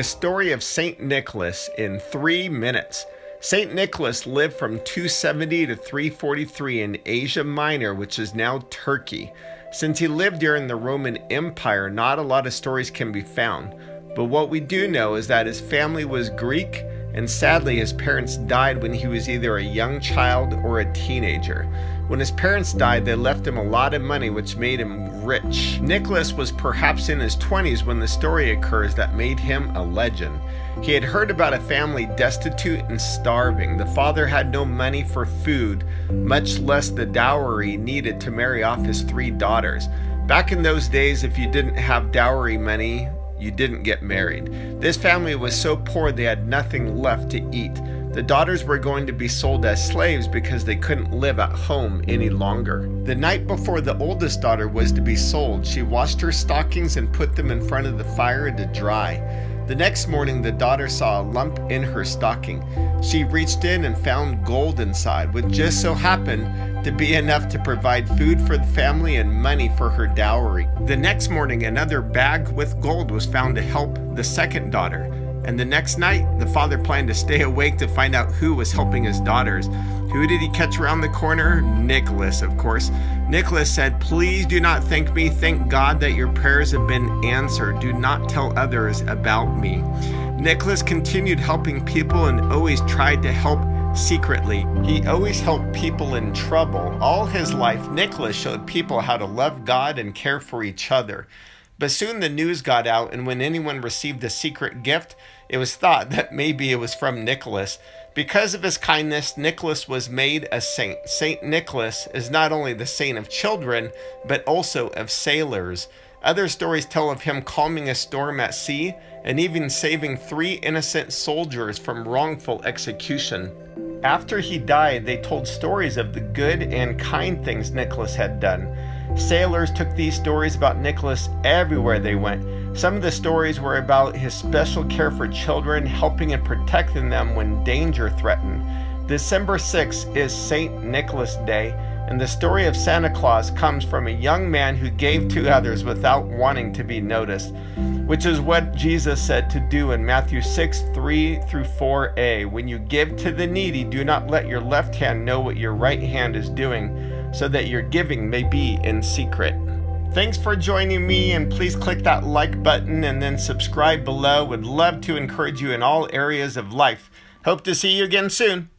The story of St. Nicholas in 3 minutes. St. Nicholas lived from 270 to 343 in Asia Minor, which is now Turkey. Since he lived during the Roman Empire, not a lot of stories can be found. But what we do know is that his family was Greek, and sadly his parents died when he was either a young child or a teenager. When his parents died, they left him a lot of money, which made him rich. Nicholas was perhaps in his 20s when the story occurs that made him a legend. He had heard about a family destitute and starving. The father had no money for food, much less the dowry needed to marry off his 3 daughters. Back in those days, if you didn't have dowry money, you didn't get married. This family was so poor they had nothing left to eat. The daughters were going to be sold as slaves because they couldn't live at home any longer. The night before the oldest daughter was to be sold, she washed her stockings and put them in front of the fire to dry. The next morning, the daughter saw a lump in her stocking. She reached in and found gold inside, which just so happened to be enough to provide food for the family and money for her dowry. The next morning, another bag with gold was found to help the second daughter. And the next night, the father planned to stay awake to find out who was helping his daughters. Who did he catch around the corner? Nicholas, of course. Nicholas said, "Please do not thank me. Thank God that your prayers have been answered. Do not tell others about me." Nicholas continued helping people and always tried to help secretly. He always helped people in trouble. All his life, Nicholas showed people how to love God and care for each other. But soon the news got out, and when anyone received a secret gift, it was thought that maybe it was from Nicholas. Because of his kindness, Nicholas was made a saint. Saint Nicholas is not only the saint of children, but also of sailors. Other stories tell of him calming a storm at sea and even saving 3 innocent soldiers from wrongful execution. After he died, they told stories of the good and kind things Nicholas had done. Sailors took these stories about Nicholas everywhere they went. Some of the stories were about his special care for children, helping and protecting them when danger threatened. December 6th is St. Nicholas Day, and the story of Santa Claus comes from a young man who gave to others without wanting to be noticed, which is what Jesus said to do in Matthew 6:3-4a. When you give to the needy, do not let your left hand know what your right hand is doing, so that your giving may be in secret. Thanks for joining me, and please click that like button and then subscribe below. Would love to encourage you in all areas of life. Hope to see you again soon.